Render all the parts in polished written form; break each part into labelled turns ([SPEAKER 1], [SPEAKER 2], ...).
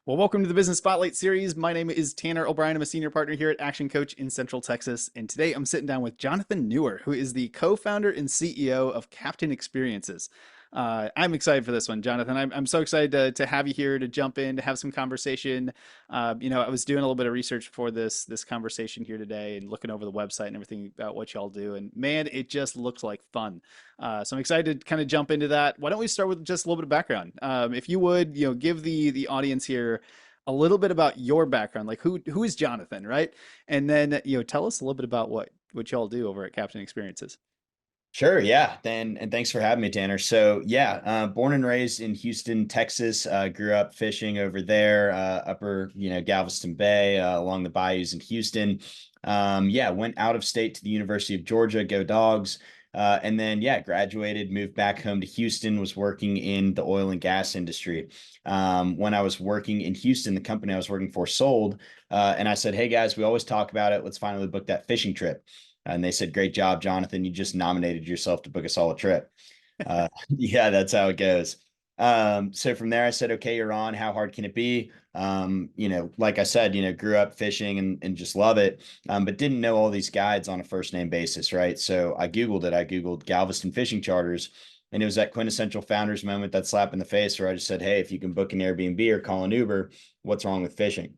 [SPEAKER 1] Well, welcome to the Business Spotlight series. My name is Tanner O'Brien. I'm a senior partner here at Action Coach in Central Texas. And today I'm sitting down with Jonathan Newar, who is the co founder and CEO of Captain Experiences. I'm excited for this one, Jonathan. I'm so excited to have you here to jump in, to have some conversation. I was doing a little bit of research for this conversation here today and looking over the website and everything about what y'all do. And man, it just looks like fun. So I'm excited to kind of jump into that. Why don't we start with just a little bit of background? If you would, give the audience here a little bit about your background, like who is Jonathan, right? And then tell us a little bit about what y'all do over at Captain Experiences.
[SPEAKER 2] Sure, yeah. And thanks for having me, Tanner. So yeah, born and raised in Houston, Texas. Grew up fishing over there, upper, Galveston Bay, along the bayous in Houston. Yeah, went out of state to the University of Georgia, go Dogs. And then yeah, graduated, moved back home to Houston, was working in the oil and gas industry. When I was working in Houston, the company I was working for sold, and I said, "Hey guys, we always talk about it. Let's finally book that fishing trip." And they said, "Great job, Jonathan. You just nominated yourself to book us all a trip." Yeah, that's how it goes. So from there, I said, "Okay, you're on. How hard can it be?" Like I said, grew up fishing and just love it, but didn't know all these guides on a first name basis, right? So I Googled it. I Googled Galveston fishing charters. And it was that quintessential founders moment, that slap in the face where I just said, "Hey, if you can book an Airbnb or call an Uber, what's wrong with fishing?"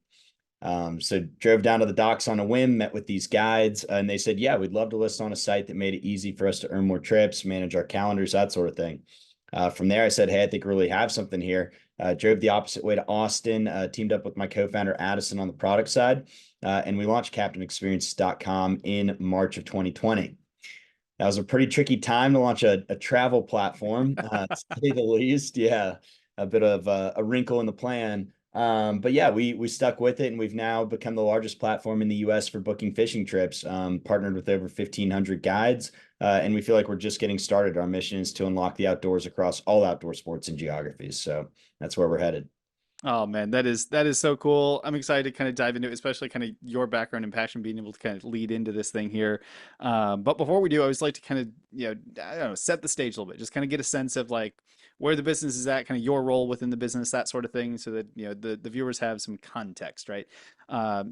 [SPEAKER 2] So drove down to the docks on a whim, met with these guides, and they said, "Yeah, we'd love to list on a site that made it easy for us to earn more trips, manage our calendars, that sort of thing." From there, I said, "Hey, I think we really have something here." Drove the opposite way to Austin, teamed up with my co-founder Attison on the product side, and we launched CaptainExperiences.com in March of 2020. That was a pretty tricky time to launch a travel platform, to say the least. Yeah, a bit of a wrinkle in the plan. But yeah, we stuck with it, and we've now become the largest platform in the U.S. for booking fishing trips. Partnered with over 1,500 guides, and we feel like we're just getting started. Our mission is to unlock the outdoors across all outdoor sports and geographies. So that's where we're headed.
[SPEAKER 1] Oh man, that is so cool. I'm excited to kind of dive into it, especially kind of your background and passion being able to kind of lead into this thing here. But before we do, I always like to kind of, I don't know, set the stage a little bit, just kind of get a sense of like where the business is at, kind of your role within the business, that sort of thing, so that, the viewers have some context, right?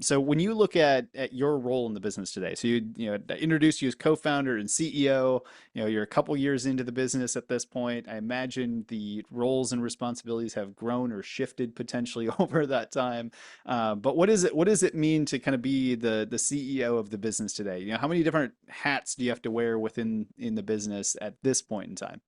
[SPEAKER 1] So when you look at your role in the business today, so introduced you as co-founder and CEO, you're a couple years into the business at this point. I imagine the roles and responsibilities have grown or shifted potentially over that time. But what does it mean to kind of be the CEO of the business today? How many different hats do you have to wear within in the business at this point in time?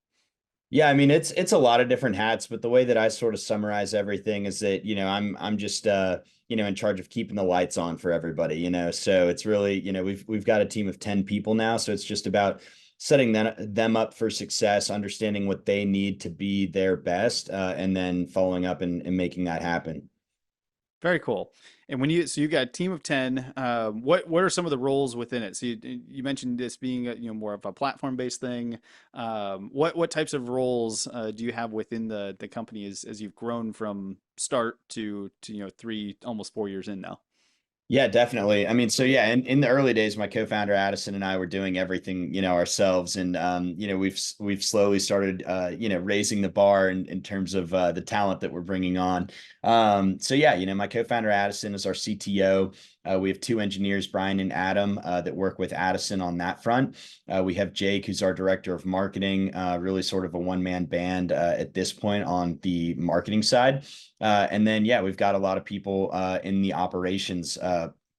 [SPEAKER 2] Yeah, I mean it's a lot of different hats, but the way that I sort of summarize everything is that, I'm just in charge of keeping the lights on for everybody, So it's really, we've got a team of 10 people now, so it's just about setting them up for success, understanding what they need to be their best, and then following up and making that happen.
[SPEAKER 1] Very cool. And so you got a team of 10, what are some of the roles within it? So you mentioned this being more of a platform based thing. What types of roles do you have within the company as you've grown from start to 3 almost 4 years in now?
[SPEAKER 2] Yeah, definitely. I mean, so yeah, in the early days, my co-founder Addison and I were doing everything, ourselves, and we've slowly started, raising the bar in terms of the talent that we're bringing on. So yeah, my co-founder Addison is our CTO. We have two engineers, Brian and Adam, that work with Addison on that front. We have Jake, who's our director of marketing, really sort of a one-man band at this point on the marketing side. And then, yeah, we've got a lot of people in the operations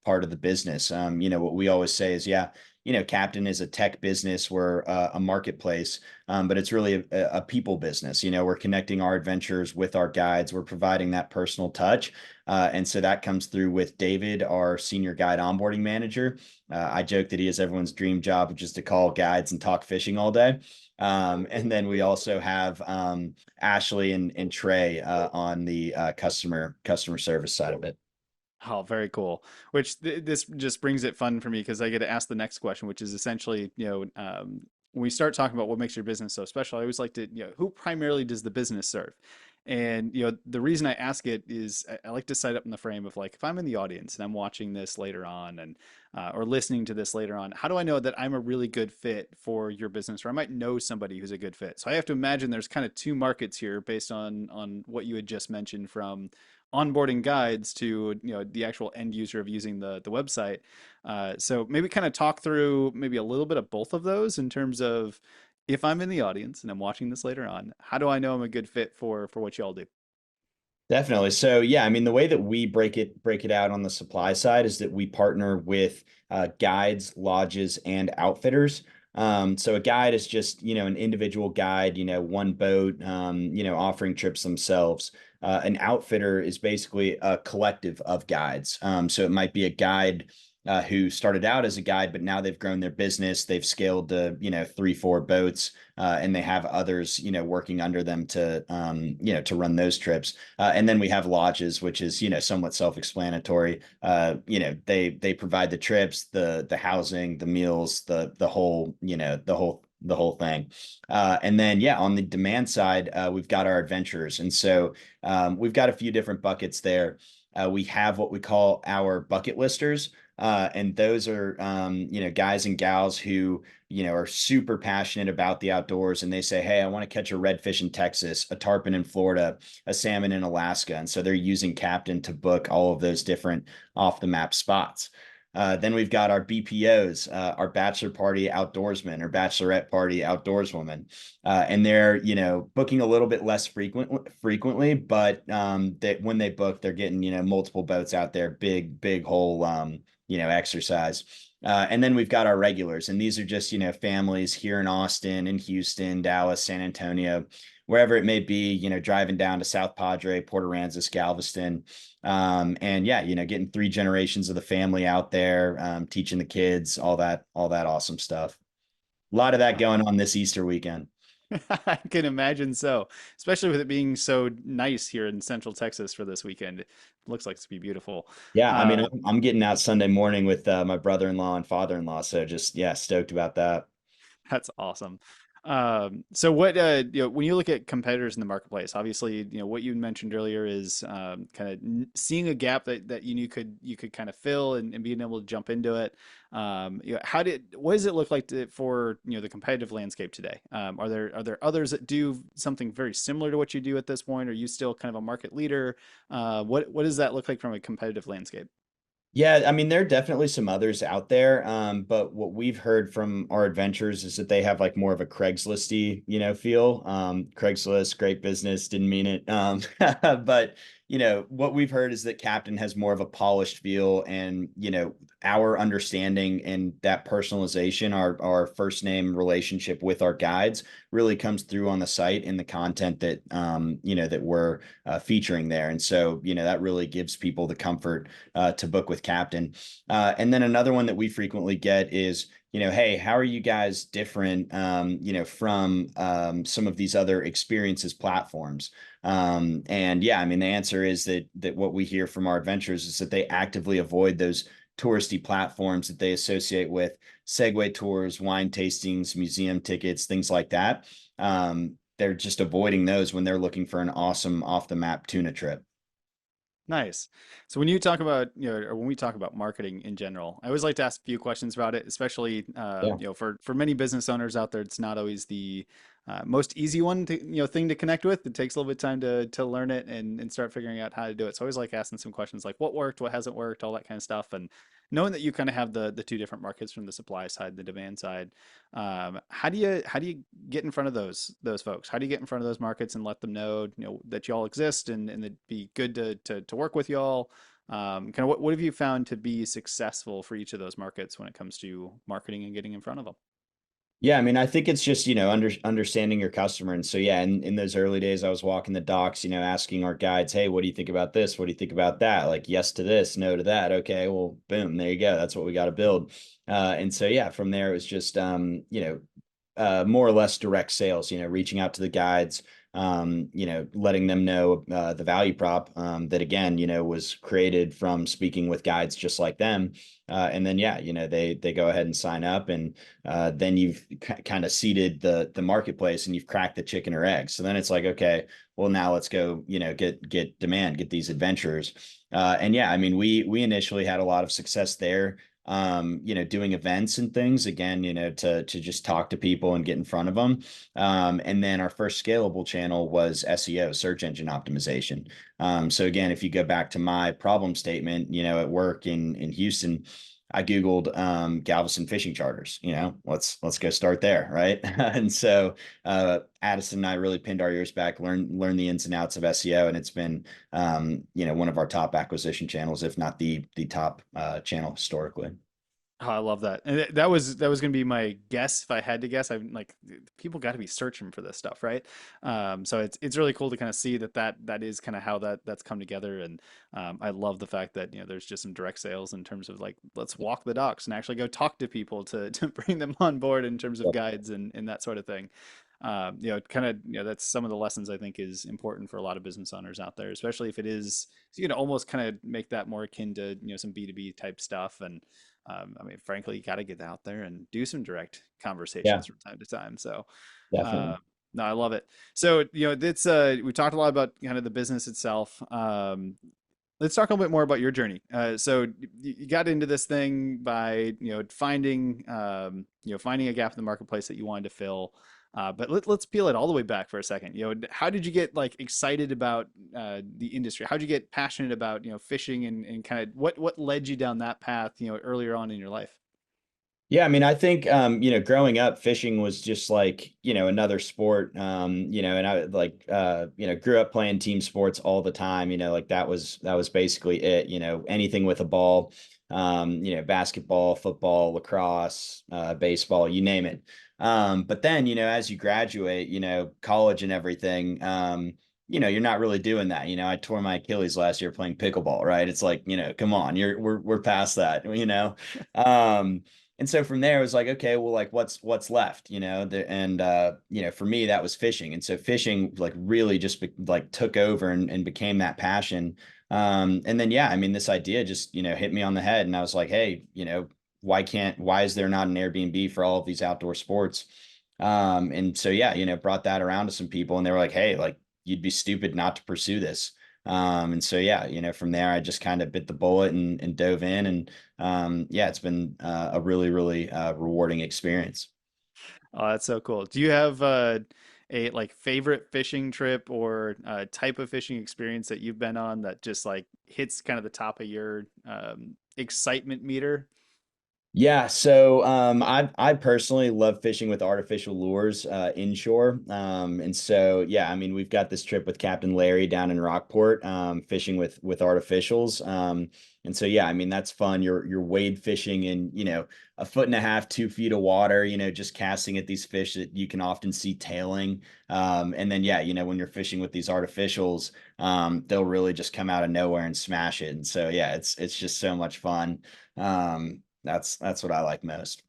[SPEAKER 2] part of the business. What we always say is, yeah, Captain is a tech business. We're a marketplace, but it's really a people business. We're connecting our adventures with our guides. We're providing that personal touch. And so that comes through with David, our senior guide onboarding manager. I joke that he has everyone's dream job, just to call guides and talk fishing all day. And then we also have Ashley and Trey on the customer service side of it.
[SPEAKER 1] Oh, very cool. Which this just brings it fun for me because I get to ask the next question, which is essentially, when we start talking about what makes your business so special, I always like to, who primarily does the business serve? And, the reason I ask it is I like to set up in the frame of like, if I'm in the audience and I'm watching this later on and, or listening to this later on, how do I know that I'm a really good fit for your business, or I might know somebody who's a good fit? So I have to imagine there's kind of two markets here based on what you had just mentioned from onboarding guides to the actual end user of using the website. So maybe kind of talk through maybe a little bit of both of those in terms of if I'm in the audience and I'm watching this later on, how do I know I'm a good fit for what y'all do?
[SPEAKER 2] Definitely. So yeah, I mean, the way that we break it out on the supply side is that we partner with guides, lodges, and outfitters. So a guide is just, an individual guide, one boat, offering trips themselves. An outfitter is basically a collective of guides. So it might be a guide who started out as a guide, but now they've grown their business. They've scaled to, 3, 4 boats, and they have others, working under them to run those trips. And then we have lodges, which is, somewhat self-explanatory. They provide the trips, the housing, the meals, the whole, the whole thing. And then, yeah, on the demand side, we've got our adventurers. And so we've got a few different buckets there. We have what we call our bucket listers. And those are, guys and gals who, are super passionate about the outdoors, and they say, hey, I want to catch a redfish in Texas, a tarpon in Florida, a salmon in Alaska. And so they're using Captain to book all of those different off the map spots. Then we've got our BPOs, our bachelor party outdoorsmen or bachelorette party outdoorswomen. And they're, booking a little bit less frequently, but that when they book, they're getting, multiple boats out there, big whole, exercise. And then we've got our regulars, and these are just, families here in Austin, in Houston, Dallas, San Antonio, wherever it may be, driving down to South Padre, Port Aransas, Galveston. And yeah, getting 3 generations of the family out there, teaching the kids, all that awesome stuff. A lot of that going on this Easter weekend.
[SPEAKER 1] I can imagine so, especially with it being so nice here in Central Texas for this weekend. It looks like it's gonna be beautiful.
[SPEAKER 2] Yeah, I mean,
[SPEAKER 1] Uh,
[SPEAKER 2] I'm getting out Sunday morning with my brother-in-law and father-in-law, so just yeah, stoked about that.
[SPEAKER 1] That's awesome. So what when you look at competitors in the marketplace, obviously, what you mentioned earlier is kind of seeing a gap that you could kind of fill and being able to jump into it. What does it look like for the competitive landscape today? Are there others that do something very similar to what you do at this point? Are you still kind of a market leader? What does that look like from a competitive landscape?
[SPEAKER 2] Yeah, I mean, there are definitely some others out there. But what we've heard from our adventures is that they have like more of a Craigslisty, feel. Craigslist, great business, didn't mean it. But what we've heard is that Captain has more of a polished feel, and our understanding and that personalization, our first name relationship with our guides really comes through on the site in the content that we're featuring there. And so, that really gives people the comfort to book with Captain. And then another one that we frequently get is, hey, how are you guys different, from some of these other experiences platforms? And yeah, I mean, the answer is that what we hear from our adventurers is that they actively avoid those touristy platforms that they associate with Segway tours, wine tastings, museum tickets, things like that. They're just avoiding those when they're looking for an awesome off the map tuna trip.
[SPEAKER 1] Nice. So when you talk about, or when we talk about marketing in general, I always like to ask a few questions about it, especially,
[SPEAKER 2] Yeah.
[SPEAKER 1] for many business owners out there, it's not always the most easy one to, thing to connect with. It takes a little bit of time to learn it and start figuring out how to do it. So I always like asking some questions like what worked, what hasn't worked, all that kind of stuff. And knowing that you kind of have the two different markets from the supply side, the demand side, how do you get in front of those folks? How do you get in front of those markets and let them know that y'all exist and it'd be good to work with y'all? Kind of what have you found to be successful for each of those markets when it comes to marketing and getting in front of them?
[SPEAKER 2] Yeah, I mean, I think it's just, understanding your customer. And so, yeah, in those early days, I was walking the docks, asking our guides, hey, what do you think about this? What do you think about that? Like, yes to this, no to that. Okay, well, boom, there you go. That's what we got to build. And so, yeah, from there, it was just, more or less direct sales, reaching out to the guides, letting them know the value prop that again, was created from speaking with guides just like them. And then, yeah, they go ahead and sign up, and then you've kind of seeded the marketplace, and you've cracked the chicken or egg. So then it's like, okay, well, now let's go, get demand, get these adventurers. And yeah, I mean, we initially had a lot of success there. doing events and things again, to just talk to people and get in front of them. And then our first scalable channel was SEO, search engine optimization. So again, if you go back to my problem statement, at work in Houston, I Googled Galveston fishing charters. Let's go start there, right? And so Addison and I really pinned our ears back, learn the ins and outs of SEO, and it's been one of our top acquisition channels, if not the top channel historically.
[SPEAKER 1] Oh, I love that. And that was gonna be my guess if I had to guess. I'm like, people got to be searching for this stuff, right? So it's really cool to kind of see that is kind of how that's come together. And I love the fact that there's just some direct sales in terms of like, let's walk the docks and actually go talk to people to bring them on board in terms of guides and that sort of thing. Kind of, that's some of the lessons I think is important for a lot of business owners out there, especially if it is, so you can almost kind of make that more akin to, some B2B type stuff. And I mean, frankly, you got to get out there and do some direct
[SPEAKER 2] Yeah,
[SPEAKER 1] conversations from time to time. So,
[SPEAKER 2] definitely.
[SPEAKER 1] uh, no, I love it. So, it's we talked a lot about kind of the business itself. Let's talk a little bit more about your journey. So you got into this thing by finding a gap in the marketplace that you wanted to fill. But let's peel it all the way back for a second. How did you get like excited about the industry? How did you get passionate about fishing and kind of what led you down that path earlier on in your life?
[SPEAKER 2] Yeah, I mean, I think growing up, fishing was just like, another sport. And I like grew up playing team sports all the time, like that was basically it, anything with a ball, basketball, football, lacrosse, baseball, you name it. But then, as you graduate, college and everything, you're not really doing that. I tore my Achilles last year playing pickleball, right? It's like, come on, we're past that. Um, and so from there, it was like, okay, well, like what's left, for me, that was fishing. And so fishing like really just like took over and became that passion. And then, yeah, I mean, this idea just, hit me on the head and I was like, hey, why is there not an Airbnb for all of these outdoor sports? And so, yeah, brought that around to some people and they were like, hey, like you'd be stupid not to pursue this. And so, yeah, from there, I just kind of bit the bullet and dove in and, yeah, it's been a really, really rewarding experience.
[SPEAKER 1] Oh, that's so cool. Do you have a like favorite fishing trip or type of fishing experience that you've been on that just like hits kind of the top of your excitement meter?
[SPEAKER 2] Yeah, so I personally love fishing with artificial lures inshore. And so yeah, I mean we've got this trip with Captain Larry down in Rockport, fishing with artificials. And so yeah, I mean that's fun. You're wade fishing in, a foot and a half, 2 feet of water, just casting at these fish that you can often see tailing. And then yeah, when you're fishing with these artificials, they'll really just come out of nowhere and smash it. And so yeah, it's just so much fun. That's what I like most.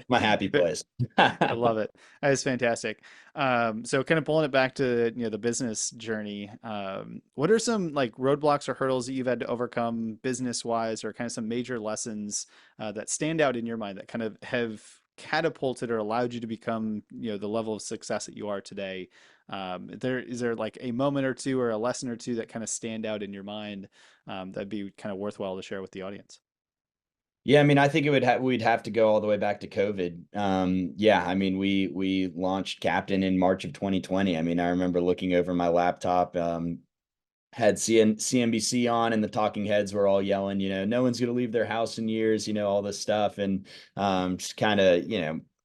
[SPEAKER 2] My happy place.
[SPEAKER 1] I love it. That is fantastic. So kind of pulling it back to, the business journey, what are some like roadblocks or hurdles that you've had to overcome business wise or kind of some major lessons that stand out in your mind that kind of have catapulted or allowed you to become, the level of success that you are today? Is there like a moment or two or a lesson or two that kind of stand out in your mind that'd be kind of worthwhile to share with the audience?
[SPEAKER 2] Yeah, I mean, I think we'd have to go all the way back to COVID. Yeah, I mean, we launched Captain in March of 2020. I mean, I remember looking over my laptop, had CNBC on, and the talking heads were all yelling, no one's going to leave their house in years, all this stuff. And just kind of,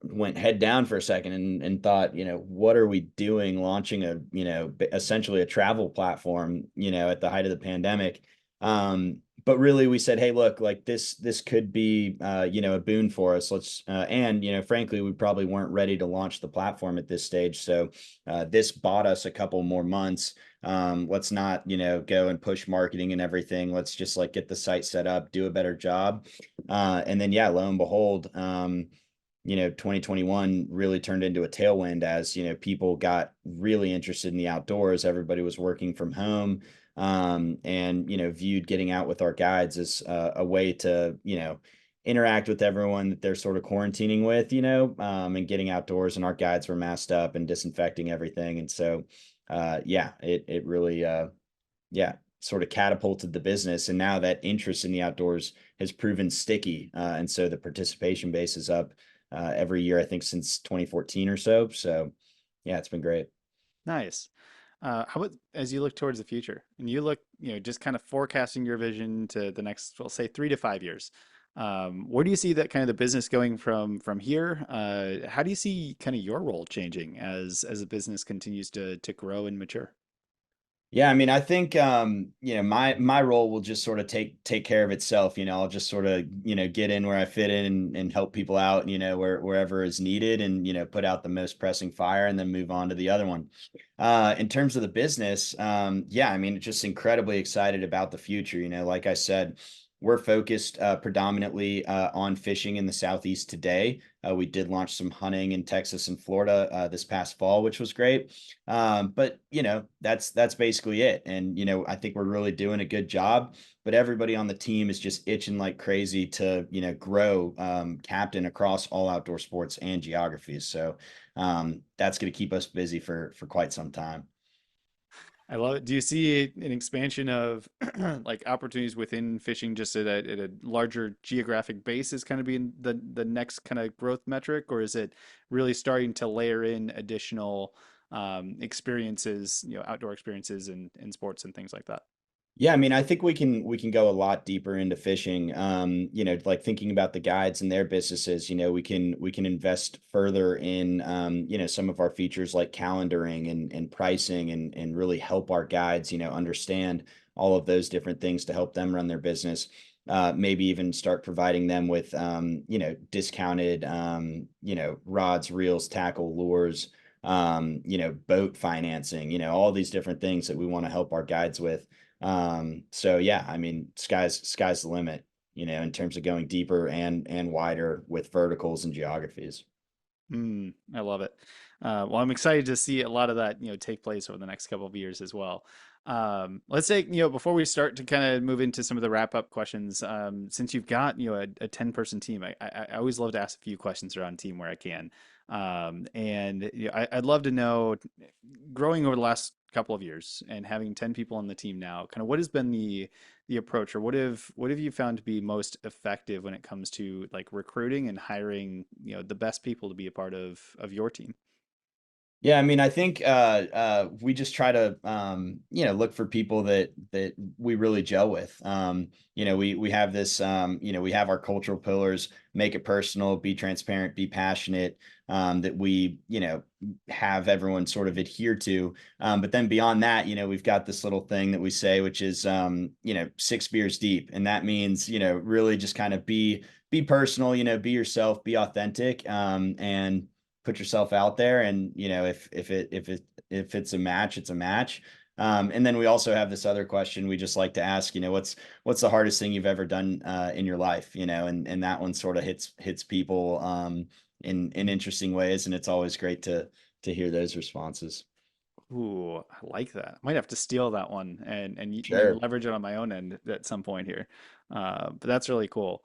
[SPEAKER 2] went head down for a second and thought, what are we doing launching essentially a travel platform, at the height of the pandemic. But really we said, hey, look, like this could be, a boon for us. And, frankly, we probably weren't ready to launch the platform at this stage. So this bought us a couple more months. Let's not, go and push marketing and everything. Let's just like get the site set up, do a better job. And then, yeah, lo and behold, 2021 really turned into a tailwind as, people got really interested in the outdoors. Everybody was working from home, and, viewed getting out with our guides as a way to, interact with everyone that they're sort of quarantining with, and getting outdoors, and our guides were masked up and disinfecting everything. And so, yeah, it really, yeah, sort of catapulted the business. And now that interest in the outdoors has proven sticky. And so the participation base is up every year, I think since 2014 or so. So yeah, it's been great.
[SPEAKER 1] Nice. How about as you look towards the future and you look, just kind of forecasting your vision to the next, we'll say 3 to 5 years. Where do you see that kind of the business going from here? How do you see kind of your role changing as the business continues to grow and mature?
[SPEAKER 2] Yeah, I mean, I think my role will just sort of take care of itself. I'll just sort of get in where I fit in and help people out. Wherever is needed, and put out the most pressing fire, and then move on to the other one. In terms of the business, yeah, I mean, just incredibly excited about the future. Like I said, we're focused predominantly on fishing in the Southeast today. We did launch some hunting in Texas and Florida this past fall, which was great. But that's basically it. And I think we're really doing a good job. But everybody on the team is just itching like crazy to grow captain across all outdoor sports and geographies. So that's going to keep us busy for quite some time.
[SPEAKER 1] I love it. Do you see an expansion of like opportunities within fishing just at a larger geographic base as kind of being the next kind of growth metric, or is it really starting to layer in additional experiences, outdoor experiences and sports and things like that?
[SPEAKER 2] Yeah, I mean, I think we can go a lot deeper into fishing. Like thinking about the guides and their businesses, we can invest further in some of our features like calendaring and pricing and really help our guides, understand all of those different things to help them run their business. Maybe even start providing them with discounted rods, reels, tackle, lures, boat financing, all these different things that we want to help our guides with. So yeah, I mean, sky's the limit, in terms of going deeper and wider with verticals and geographies.
[SPEAKER 1] I love it. Well, I'm excited to see a lot of that, take place over the next couple of years as well. Let's say, before we start to kind of move into some of the wrap up questions, since you've got, a 10-person team, I always love to ask a few questions around team where I can. And I'd love to know, growing over the last couple of years and having 10 people on the team now, kind of what has been the approach, or what have you found to be most effective when it comes to like recruiting and hiring, the best people to be a part of your team?
[SPEAKER 2] Yeah, I mean, I think we just try to look for people that we really gel with. We have this we have our cultural pillars: make it personal, be transparent, be passionate. That we have everyone sort of adhere to. But then beyond that, we've got this little thing that we say, which is 6 beers deep, and that means really just kind of be personal, be yourself, be authentic, and put yourself out there. And if it's a match, it's a match. And then we also have this other question we just like to ask, what's the hardest thing you've ever done in your life? And that one sort of hits people in interesting ways, and it's always great to hear those responses.
[SPEAKER 1] Ooh, I like that. I might have to steal that one and
[SPEAKER 2] Sure.
[SPEAKER 1] leverage it on my own end at some point here. But that's really cool.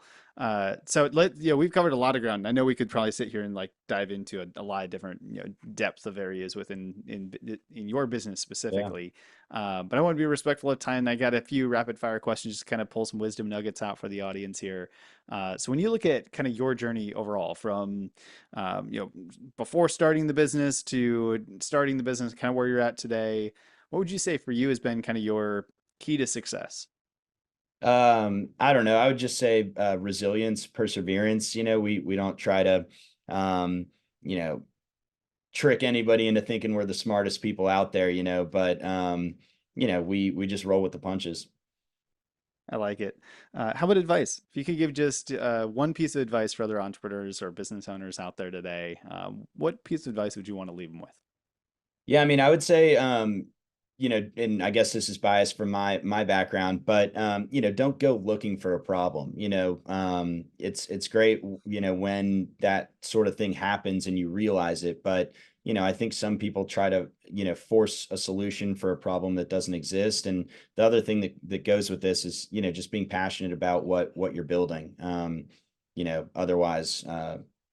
[SPEAKER 1] So we've covered a lot of ground. I know we could probably sit here and like dive into a lot of different depth of areas within in your business
[SPEAKER 2] Yeah.
[SPEAKER 1] specifically. But I want to be respectful of time. I got a few rapid fire questions just to kind of pull some wisdom nuggets out for the audience here. So when you look at kind of your journey overall from before starting the business to starting the business, kind of where you're at today, what would you say for you has been kind of your key to success?
[SPEAKER 2] I don't know. I would just say resilience, perseverance. We don't try to um, you know, trick anybody into thinking we're the smartest people out there, but we just roll with the punches.
[SPEAKER 1] I like it. How about advice? If you could give just one piece of advice for other entrepreneurs or business owners out there today, what piece of advice would you want to leave them with?
[SPEAKER 2] Yeah, I mean, I would say, and I guess this is biased from my background, but don't go looking for a problem. It's great, when that sort of thing happens and you realize it. But I think some people try to force a solution for a problem that doesn't exist. And the other thing that goes with this is just being passionate about what you're building. Otherwise,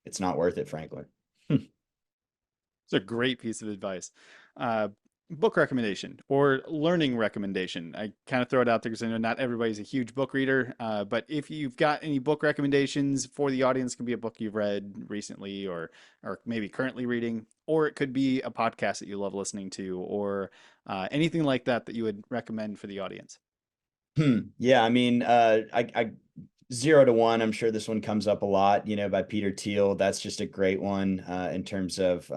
[SPEAKER 2] it's not worth it, frankly.
[SPEAKER 1] It's a great piece of advice. Uh, Book recommendation or learning recommendation. I kind of throw it out there because I know not everybody's a huge book reader, but if you've got any book recommendations for the audience, it can be a book you've read recently or maybe currently reading, or it could be a podcast that you love listening to, or anything like that that you would recommend for the audience.
[SPEAKER 2] Yeah, I mean, I 0 to 1. I'm sure this one comes up a lot, by Peter Thiel. That's just a great one in terms of,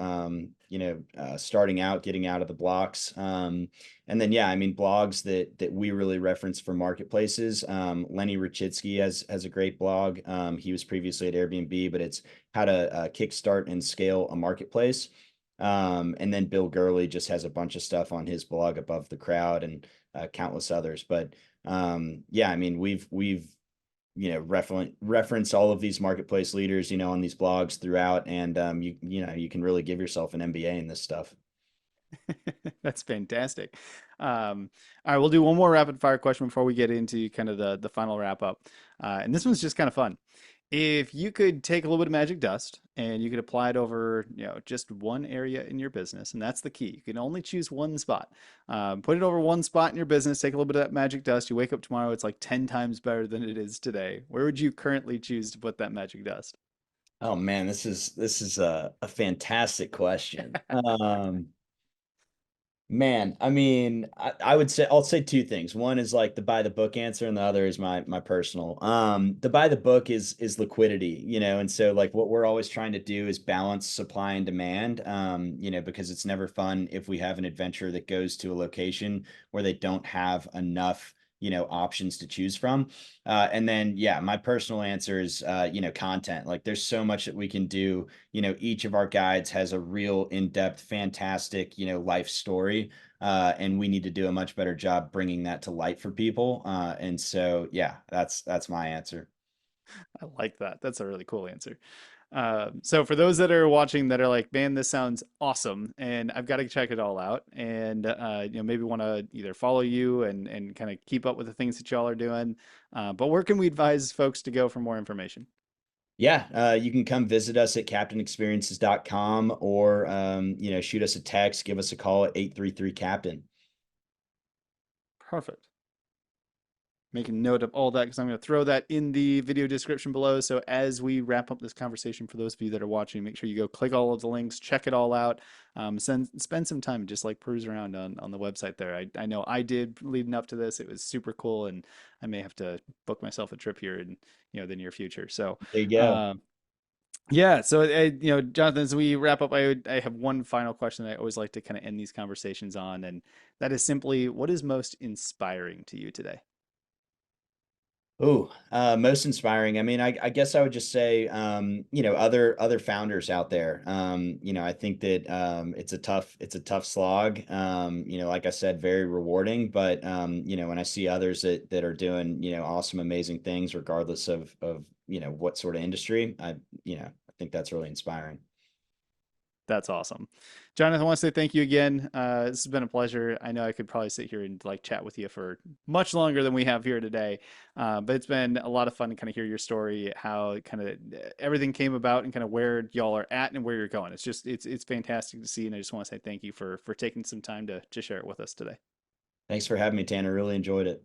[SPEAKER 2] starting out, getting out of the blocks. And then, yeah, I mean, blogs that we really reference for marketplaces. Lenny Rachitsky has a great blog. He was previously at Airbnb, but it's how to kickstart and scale a marketplace. And then Bill Gurley just has a bunch of stuff on his blog, Above the Crowd, and countless others. But yeah, I mean, we've reference all of these marketplace leaders, on these blogs throughout, and you can really give yourself an MBA in this stuff.
[SPEAKER 1] That's fantastic. All right, we'll do one more rapid fire question before we get into kind of the final wrap up. And this one's just kind of fun. If you could take a little bit of magic dust and you could apply it over, just one area in your business, and that's the key. You can only choose one spot. Put it over one spot in your business, take a little bit of that magic dust. You wake up tomorrow, it's like 10 times better than it is today. Where would you currently choose to put that magic dust?
[SPEAKER 2] Oh man, this is a fantastic question. Man, I mean, I would say I'll say two things. One is like the buy the book answer, and the other is my personal. The buy the book is liquidity, and so like what we're always trying to do is balance supply and demand, because it's never fun if we have an adventurer that goes to a location where they don't have enough, options to choose from. And then yeah, my personal answer is content. Like there's so much that we can do. Each of our guides has a real in-depth, fantastic, life story. And we need to do a much better job bringing that to light for people. And so, yeah, that's my answer.
[SPEAKER 1] I like that. That's a really cool answer. So for those that are watching that are like, man, this sounds awesome, and I've got to check it all out, and maybe want to either follow you and kind of keep up with the things that y'all are doing. But where can we advise folks to go for more information?
[SPEAKER 2] Yeah, you can come visit us at captainexperiences.com, or shoot us a text, give us a call at 833 Captain.
[SPEAKER 1] Perfect. Making note of all that because I'm going to throw that in the video description below. So as we wrap up this conversation, for those of you that are watching, make sure you go click all of the links, check it all out, spend some time, just like peruse around on the website there. I know I did leading up to this. It was super cool, and I may have to book myself a trip here in the near future. So
[SPEAKER 2] There you go.
[SPEAKER 1] um, yeah. So Jonathan, as we wrap up, I have one final question that I always like to kind of end these conversations on, and that is simply, what is most inspiring to you today?
[SPEAKER 2] Oh, most inspiring. I mean, I guess I would just say, other founders out there. I think that it's a tough slog. Like I said, very rewarding. But when I see others that are doing, awesome, amazing things, regardless of what sort of industry, I think that's really inspiring.
[SPEAKER 1] That's awesome. Jonathan, I want to say thank you again. This has been a pleasure. I know I could probably sit here and like chat with you for much longer than we have here today. But it's been a lot of fun to kind of hear your story, how kind of everything came about and kind of where y'all are at and where you're going. It's fantastic to see. And I just want to say thank you for taking some time to share it with us today.
[SPEAKER 2] Thanks for having me, Tanner. Really enjoyed it.